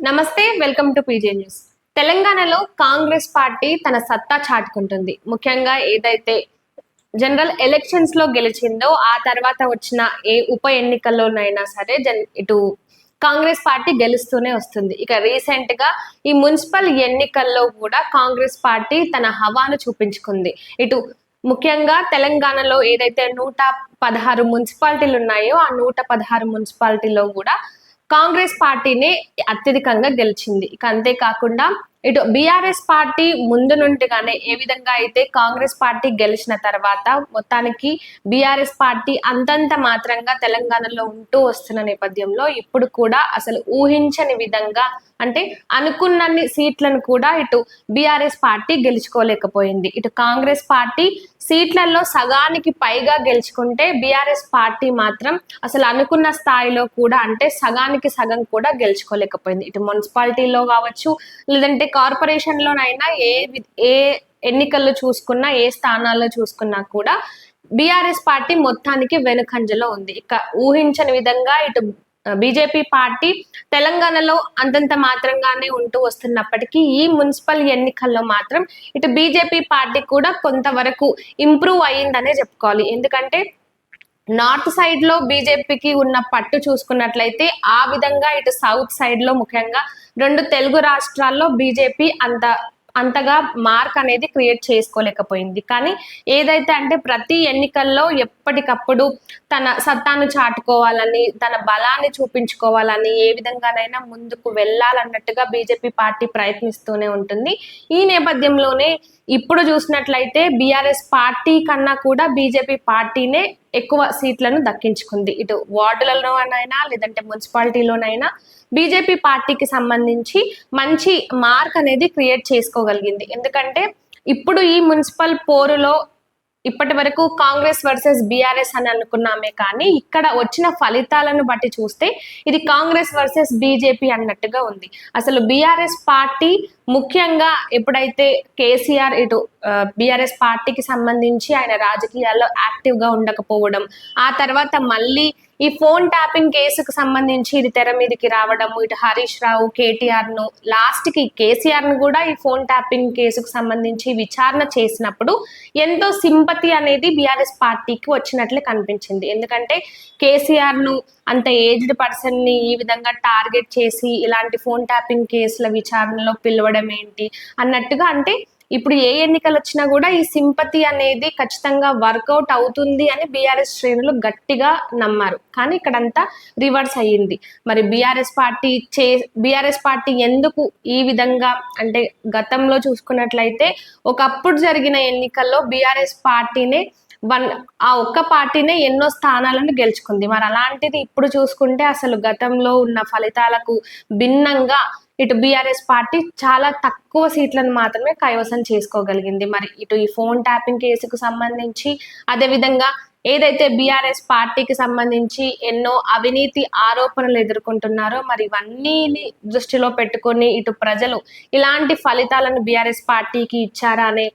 నమస్తే, welcome to PJ news. తెలంగాణలో Congress party తన సత్తా చాటుకుంటుంది. ముఖ్యంగా ఏదైతే జనరల్ ఎలక్షన్స్ లో గెలిచిందో ఆ తర్వాత వచ్చిన ఏ ఉప ఎన్నికల్లోనైనా సరే ఇటు కాంగ్రెస్ పార్టీ గెలుస్తూనే వస్తుంది. ఇక రీసెంట్ గా ఈ మున్సిపల్ ఎన్నికల్లో కూడా కాంగ్రెస్ పార్టీ తన హవాను చూపించుకుంది. ఇటు ముఖ్యంగా తెలంగాణలో ఏదైతే 116 మున్సిపాలిటీలు ఉన్నాయో ఆ 116 మున్సిపాలిటీలో కూడా కాంగ్రెస్ పార్టీనే అత్యధికంగా గెలిచింది. ఇక అంతేకాకుండా ఇటు బీఆర్ఎస్ పార్టీ ముందు నుండిగానే ఏ విధంగా అయితే కాంగ్రెస్ పార్టీ గెలిచిన తర్వాత మొత్తానికి బీఆర్ఎస్ పార్టీ అంతంత మాత్రంగా తెలంగాణలో ఉంటూ వస్తున్న నేపథ్యంలో ఇప్పుడు కూడా అసలు ఊహించని విధంగా అంటే అనుకున్నన్ని సీట్లను కూడా ఇటు బీఆర్ఎస్ పార్టీ గెలుచుకోలేకపోయింది. ఇటు కాంగ్రెస్ పార్టీ సీట్లలో సగానికి పైగా గెలుచుకుంటే బీఆర్ఎస్ పార్టీ మాత్రం అసలు అనుకున్న స్థాయిలో కూడా అంటే సగానికి సగం కూడా గెలుచుకోలేకపోయింది. ఇటు మున్సిపాలిటీలో కావచ్చు, లేదంటే కార్పొరేషన్ లోనైనా ఏ ఎన్నికల్లో చూసుకున్నా, ఏ స్థానాల్లో చూసుకున్నా కూడా బీఆర్ఎస్ పార్టీ మొత్తానికి వెనుకంజలో ఉంది. ఇక ఊహించని విధంగా ఇటు బీజేపీ పార్టీ తెలంగాణలో అంతంత మాత్రంగానే ఉంటూ వస్తున్నప్పటికీ ఈ మున్సిపల్ ఎన్నికల్లో మాత్రం ఇటు బీజేపీ పార్టీ కూడా కొంతవరకు ఇంప్రూవ్ అయ్యిందనే చెప్పుకోవాలి. ఎందుకంటే నార్త్ సైడ్ లో బీజేపీకి ఉన్న పట్టు చూసుకున్నట్లయితే ఆ విధంగా ఇటు సౌత్ సైడ్ లో ముఖ్యంగా రెండు తెలుగు రాష్ట్రాల్లో బీజేపీ అంతగా మార్క్ అనేది క్రియేట్ చేసుకోలేకపోయింది. కానీ ఏదైతే అంటే ప్రతి ఎన్నికల్లో ఎప్పటికప్పుడు తన సత్తాను చాటుకోవాలని, తన బలాన్ని చూపించుకోవాలని, ఏ విధంగానైనా ముందుకు వెళ్ళాలన్నట్టుగా బీజేపీ పార్టీ ప్రయత్నిస్తూనే ఉంటుంది. ఈ నేపథ్యంలోనే ఇప్పుడు చూసినట్లయితే బీఆర్ఎస్ పార్టీ కన్నా కూడా బీజేపీ పార్టీనే ఎక్కువ సీట్లను దక్కించుకుంది. ఇటు వార్డులలోనైనా లేదంటే మున్సిపాలిటీలోనైనా బీజేపీ పార్టీకి సంబంధించి మంచి మార్క్ అనేది క్రియేట్ చేసుకోగలిగింది. ఎందుకంటే ఇప్పుడు ఈ మున్సిపల్ పోరులో ఇప్పటి వరకు కాంగ్రెస్ వర్సెస్ బీఆర్ఎస్ అని అనుకున్నామే, కానీ ఇక్కడ వచ్చిన ఫలితాలను బట్టి చూస్తే ఇది కాంగ్రెస్ వర్సెస్ బీజేపీ అన్నట్టుగా ఉంది. అసలు బీఆర్ఎస్ పార్టీ ముఖ్యంగా ఎప్పుడైతే కేసీఆర్ ఇటు బీఆర్ఎస్ పార్టీకి సంబంధించి ఆయన రాజకీయాల్లో యాక్టివ్ గా ఉండకపోవడం, ఆ తర్వాత మళ్ళీ ఈ ఫోన్ ట్యాపింగ్ కేసుకు సంబంధించి ఇది తెర మీదకి రావడం, ఇటు హరీష్ రావు కేటీఆర్ ను లాస్ట్ కి కేసీఆర్ ను కూడా ఈ ఫోన్ ట్యాపింగ్ కేసుకు సంబంధించి విచారణ చేసినప్పుడు ఎంతో సింపతి అనేది బీఆర్ఎస్ పార్టీకి వచ్చినట్లే కనిపించింది. ఎందుకంటే కేసీఆర్ ను అంత ఏజ్డ్ పర్సన్ ని ఈ విధంగా టార్గెట్ చేసి ఇలాంటి ఫోన్ ట్యాపింగ్ కేసుల విచారణలో పిలవడం ఏంటి అన్నట్టుగా, అంటే ఇప్పుడు ఏ ఎన్నికలు వచ్చినా కూడా ఈ సింపతి అనేది ఖచ్చితంగా వర్కౌట్ అవుతుంది అని బీఆర్ఎస్ శ్రేణులు గట్టిగా నమ్మారు. కానీ ఇక్కడంతా రివర్స్ అయ్యింది. మరి బీఆర్ఎస్ పార్టీ ఎందుకు ఈ విధంగా అంటే గతంలో చూసుకున్నట్లయితే ఒకప్పుడు జరిగిన ఎన్నికల్లో బీఆర్ఎస్ పార్టీనే ఆ ఒక్క పార్టీనే ఎన్నో స్థానాలను గెలుచుకుంది. మరి అలాంటిది ఇప్పుడు చూసుకుంటే అసలు గతంలో ఉన్న ఫలితాలకు భిన్నంగా ఇటు బీఆర్ఎస్ పార్టీ చాలా తక్కువ సీట్లను మాత్రమే కైవసం చేసుకోగలిగింది. మరి ఇటు ఈ ఫోన్ ట్యాపింగ్ కేసుకు సంబంధించి, అదే విధంగా ఏదైతే బీఆర్ఎస్ పార్టీకి సంబంధించి ఎన్నో అవినీతి ఆరోపణలు ఎదుర్కొంటున్నారో మరి ఇవన్నీ దృష్టిలో పెట్టుకొని ఇటు ప్రజలు ఇలాంటి ఫలితాలను బీఆర్ఎస్ పార్టీకి ఇచ్చారా అనే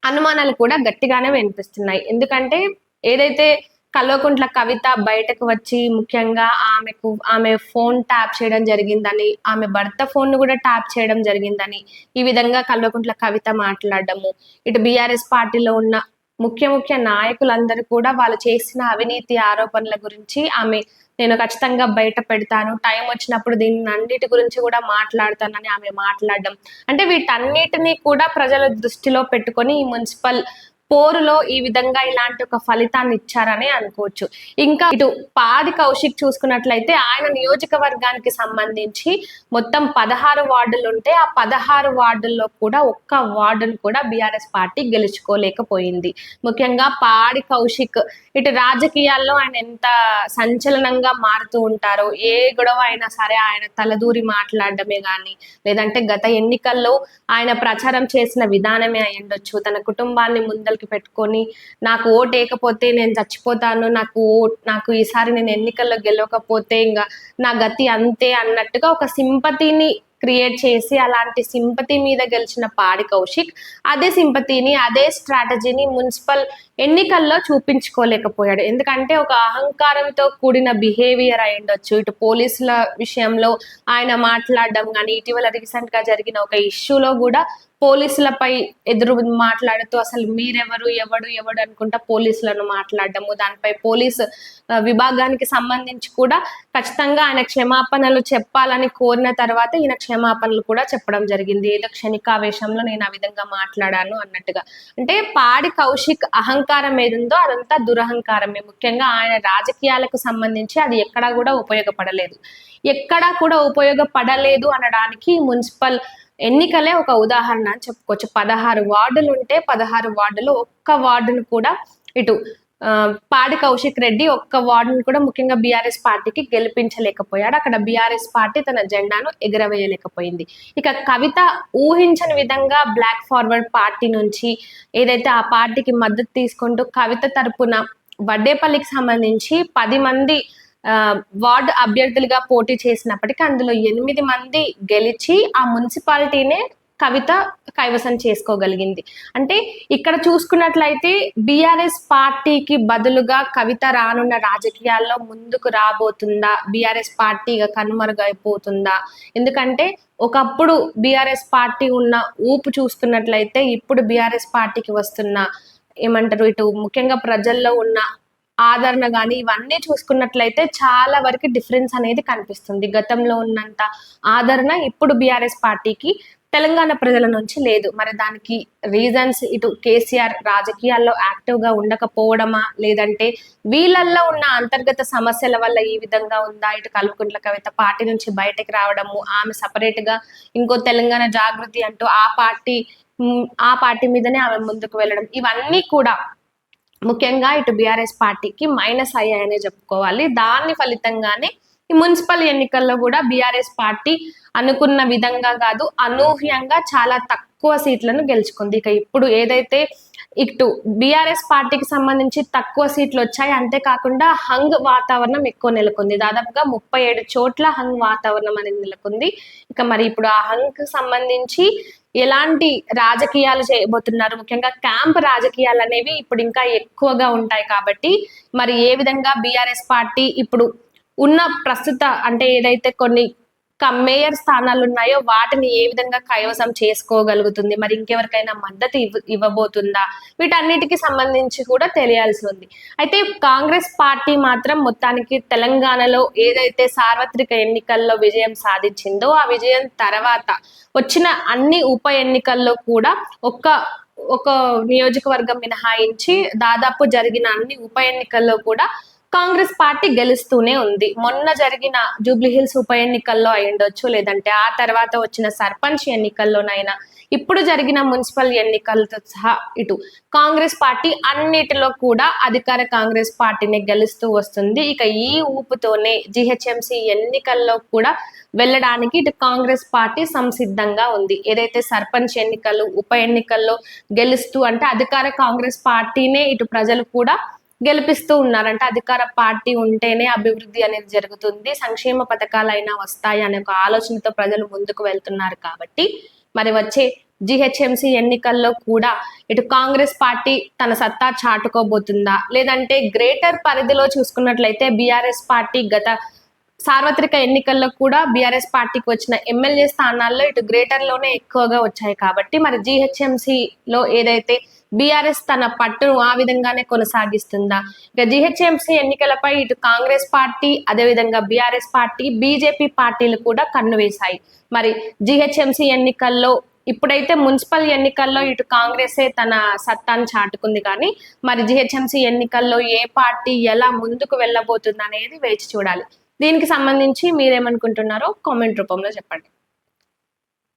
అనుమానాలు కూడా గట్టిగానే వినిపిస్తున్నాయి. ఎందుకంటే ఏదైతే కల్వకుంట్ల కవిత బయటకు వచ్చి ముఖ్యంగా ఆమె ఫోన్ ట్యాప్ చేయడం జరిగిందని, ఆమె భర్త ఫోన్ ను కూడా ట్యాప్ చేయడం జరిగిందని ఈ విధంగా కల్వకుంట్ల కవిత మాట్లాడడము, ఇటు బీఆర్ఎస్ పార్టీలో ఉన్న ముఖ్య నాయకులందరూ కూడా వాళ్ళు చేసిన అవినీతి ఆరోపణల గురించి నేను ఖచ్చితంగా బయట పెడతాను, టైం వచ్చినప్పుడు దీన్ని అన్నిటి గురించి కూడా మాట్లాడతానని ఆమె మాట్లాడడం, అంటే వీటన్నిటినీ కూడా ప్రజల దృష్టిలో పెట్టుకొని ఈ మున్సిపల్ పోరులో ఈ విధంగా ఇలాంటి ఒక ఫలితాన్ని ఇచ్చారని అనుకోవచ్చు. ఇంకా ఇటు పాడి కౌశిక్ చూసుకున్నట్లయితే ఆయన నియోజకవర్గానికి సంబంధించి మొత్తం 16 వార్డులు ఉంటే ఆ 16 వార్డుల్లో కూడా ఒక్క వార్డును కూడా బీఆర్ఎస్ పార్టీ గెలుచుకోలేకపోయింది. ముఖ్యంగా పాడి కౌశిక్ ఇటు రాజకీయాల్లో ఆయన ఎంత సంచలనంగా మారుతూ ఉంటారో, ఏ గొడవ అయినా సరే ఆయన తలదూరి మాట్లాడడమే కానీ, లేదంటే గత ఎన్నికల్లో ఆయన ప్రచారం చేసిన విధానమే అయ్యుండొచ్చు, తన కుటుంబాన్ని ముందరికి పెట్టుకొని నాకు ఓటు వేయకపోతే నేను చచ్చిపోతాను, నాకు ఈసారి నేను ఎన్నికల్లో గెలవకపోతే ఇంకా నా గతి అంతే అన్నట్టుగా ఒక సింపతిని క్రియేట్ చేసి అలాంటి సింపతి మీద గెలిచిన పాడి కౌశిక్ అదే సింపతిని అదే స్ట్రాటజీని మున్సిపల్ ఎన్నికల్లో చూపించుకోలేకపోయాడు. ఎందుకంటే ఒక అహంకారంతో కూడిన బిహేవియర్ అయి ఉండొచ్చు. ఇటు పోలీసుల విషయంలో ఆయన మాట్లాడడం కానీ, ఇటీవల రీసెంట్ గా జరిగిన ఒక ఇష్యూలో కూడా పోలీసులపై ఎదురు మాట్లాడుతూ అసలు మీరెవరు ఎవడు అనుకుంటా పోలీసులను మాట్లాడడము, దానిపై పోలీసు విభాగానికి సంబంధించి కూడా ఖచ్చితంగా ఆయన క్షమాపణలు చెప్పాలని కోరిన తర్వాత ఈయన క్షమాపణలు కూడా చెప్పడం జరిగింది. ఏదో క్షణికావేశంలో నేను ఆ విధంగా మాట్లాడాను అన్నట్టుగా. అంటే పాడి కౌశిక్ అహంకారం ఏదుందో అదంతా దురహంకారమే. ముఖ్యంగా ఆయన రాజకీయాలకు సంబంధించి అది ఎక్కడా కూడా ఉపయోగపడలేదు. ఎక్కడా కూడా ఉపయోగపడలేదు అనడానికి మున్సిపల్ ఎన్నికలే ఒక ఉదాహరణ అని చెప్పుకోవచ్చు. 16 వార్డులు ఉంటే 16 వార్డులు ఒక్క వార్డును కూడా ఇటు పాడి కౌశిక్ రెడ్డి ఒక్క వార్డును కూడా ముఖ్యంగా బీఆర్ఎస్ పార్టీకి గెలిపించలేకపోయాడు. అక్కడ బీఆర్ఎస్ పార్టీ తన జెండాను ఎగరవేయలేకపోయింది. ఇక కవిత ఊహించని విధంగా బ్లాక్ ఫార్వర్డ్ పార్టీ నుంచి ఏదైతే ఆ పార్టీకి మద్దతు తీసుకుంటూ కవిత తరపున వడ్డేపల్లికి సంబంధించి 10 మంది వార్డు అభ్యర్థులుగా పోటీ చేసినప్పటికీ అందులో 8 మంది గెలిచి ఆ మున్సిపాలిటీనే కవిత కైవసం చేసుకోగలిగింది. అంటే ఇక్కడ చూసుకున్నట్లయితే బీఆర్ఎస్ పార్టీకి బదులుగా కవిత రానున్న రాజకీయాల్లో ముందుకు రాబోతుందా, బీఆర్ఎస్ పార్టీ కనుమరుగైపోతుందా? ఎందుకంటే ఒకప్పుడు బీఆర్ఎస్ పార్టీ ఉన్న ఊపు చూస్తున్నట్లయితే ఇప్పుడు బీఆర్ఎస్ పార్టీకి వస్తున్న ఏమంటారు ఇటు ముఖ్యంగా ప్రజల్లో ఉన్న ఆదరణ కానీ ఇవన్నీ చూసుకున్నట్లయితే చాలా వరకు డిఫరెన్స్ అనేది కనిపిస్తుంది. గతంలో ఉన్నంత ఆదరణ ఇప్పుడు బీఆర్ఎస్ పార్టీకి తెలంగాణ ప్రజల నుంచి లేదు. మరి దానికి రీజన్స్ ఇటు కేసీఆర్ రాజకీయాల్లో యాక్టివ్ గా ఉండకపోవడమా, లేదంటే వీళ్ళల్లో ఉన్న అంతర్గత సమస్యల వల్ల ఈ విధంగా ఉందా? ఇటు కల్వకుంట్ల కవిత పార్టీ నుంచి బయటకు రావడము, ఆమె సపరేట్ గా ఇంకో తెలంగాణ జాగృతి అంటూ ఆ పార్టీ మీదనే ఆమె ముందుకు వెళ్ళడం, ఇవన్నీ కూడా ముఖ్యంగా ఇటు బీఆర్ఎస్ పార్టీకి మైనస్ అయ్యాయనే చెప్పుకోవాలి. దాని ఫలితంగానే ఈ మున్సిపల్ ఎన్నికల్లో కూడా బీఆర్ఎస్ పార్టీ అనుకున్న విధంగా కాదు, అనూహ్యంగా చాలా తక్కువ సీట్లను గెలుచుకుంది. ఇక ఇప్పుడు ఏదైతే ఇటు బీఆర్ఎస్ పార్టీకి సంబంధించి తక్కువ సీట్లు వచ్చాయి, అంతేకాకుండా హంగ్ వాతావరణం ఎక్కువ నెలకొంది. దాదాపుగా 37 చోట్ల హంగ్ వాతావరణం అనేది నెలకొంది. ఇక మరి ఇప్పుడు ఆ హంగ్ సంబంధించి ఎలాంటి రాజకీయాలు చేయబోతున్నారు, ముఖ్యంగా క్యాంప్ రాజకీయాలు అనేవి ఇప్పుడు ఇంకా ఎక్కువగా ఉంటాయి. కాబట్టి మరి ఏ విధంగా బీఆర్ఎస్ పార్టీ ఇప్పుడు ఉన్న ప్రస్తుత అంటే ఏదైతే కొన్ని మేయర్ స్థానాలు ఉన్నాయో వాటిని ఏ విధంగా కైవసం చేసుకోగలుగుతుంది, మరి ఇంకెవరికైనా మద్దతు ఇవ్వబోతుందా, వీటన్నిటికి సంబంధించి కూడా తెలియాల్సి ఉంది. అయితే కాంగ్రెస్ పార్టీ మాత్రం మొత్తానికి తెలంగాణలో ఏదైతే సార్వత్రిక ఎన్నికల్లో విజయం సాధించిందో ఆ విజయం తర్వాత వచ్చిన అన్ని ఉప ఎన్నికల్లో కూడా ఒక నియోజకవర్గం మినహాయించి దాదాపు జరిగిన అన్ని ఉప ఎన్నికల్లో కూడా కాంగ్రెస్ పార్టీ గెలుస్తూనే ఉంది. మొన్న జరిగిన జూబ్లీహిల్స్ ఉప ఎన్నికల్లో అయ్యుండొచ్చు, లేదంటే ఆ తర్వాత వచ్చిన సర్పంచ్ ఎన్నికల్లోనైనా, ఇప్పుడు జరిగిన మున్సిపల్ ఎన్నికలతో సహా ఇటు కాంగ్రెస్ పార్టీ అన్నిటిలో కూడా అధికార కాంగ్రెస్ పార్టీని గెలుస్తూ వస్తుంది. ఇక ఈ ఊపుతోనే జిహెచ్ఎంసీ ఎన్నికల్లో కూడా వెళ్ళడానికి ఇటు కాంగ్రెస్ పార్టీ సంసిద్ధంగా ఉంది. ఏదైతే సర్పంచ్ ఎన్నికలు ఉప ఎన్నికల్లో గెలుస్తూ అంటే అధికార కాంగ్రెస్ పార్టీనే ఇటు ప్రజలు కూడా గెలిపిస్తూ ఉన్నారంటే అధికార పార్టీ ఉంటేనే అభివృద్ధి అనేది జరుగుతుంది, సంక్షేమ పథకాలైనా వస్తాయి అనే ఒక ఆలోచనతో ప్రజలు ముందుకు వెళ్తున్నారు. కాబట్టి మరి వచ్చే జిహెచ్ఎంసీ ఎన్నికల్లో కూడా ఇటు కాంగ్రెస్ పార్టీ తన సత్తా చాటుకోబోతుందా, లేదంటే గ్రేటర్ పరిధిలో చూసుకున్నట్లయితే బీఆర్ఎస్ పార్టీ గత సార్వత్రిక ఎన్నికల్లో కూడా బీఆర్ఎస్ పార్టీకి వచ్చిన ఎమ్మెల్యే స్థానాల్లో ఇటు గ్రేటర్ లోనే ఎక్కువగా వచ్చాయి. కాబట్టి మరి జిహెచ్ఎంసీలో ఏదైతే బీఆర్ఎస్ తన పట్టును ఆ విధంగానే కొనసాగిస్తుందా? ఇక జిహెచ్ఎంసీ ఎన్నికలపై ఇటు కాంగ్రెస్ పార్టీ అదేవిధంగా బీఆర్ఎస్ పార్టీ బీజేపీ పార్టీలు కూడా కన్ను వేశాయి. మరి జిహెచ్ఎంసీ ఎన్నికల్లో ఇప్పుడైతే మున్సిపల్ ఎన్నికల్లో ఇటు కాంగ్రెసే తన సత్తాను చాటుకుంది, కానీ మరి జిహెచ్ఎంసీ ఎన్నికల్లో ఏ పార్టీ ఎలా ముందుకు వెళ్ళబోతుంది అనేది వేచి చూడాలి. దీనికి సంబంధించి మీరేమనుకుంటున్నారో కామెంట్ రూపంలో చెప్పండి.